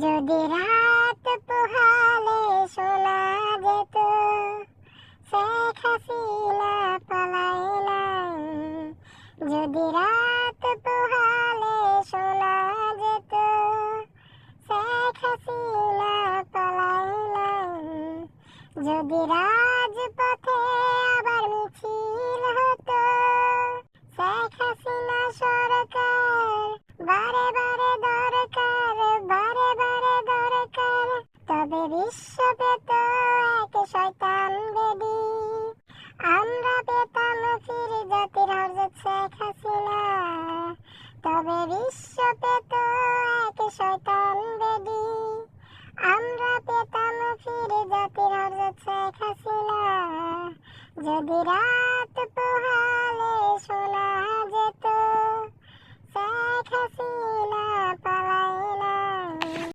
যদি রাত পোহালে শোনা যেত শেখ হাসিনা পালায় নাই। যদি রাত পোহালে শোনা যেত শেখ হাসিনা পালায় নাই। যদি রাজপথে আবার মিছিল হতো শেখ হাসিনা সরকার বারে বারে দরকার, বারে বারে দরকার। তবে বিশ্ব পেত এক শয়তান বেডি, আমরা পেতাম ফিরে জাতির হযরত শেখ হাসিনা। তবে বিশ্ব পেত এক শয়তান বেডি, আমরা পেতাম ফিরে জাতির হযরত শেখ হাসিনা। যদি রাত পোহালে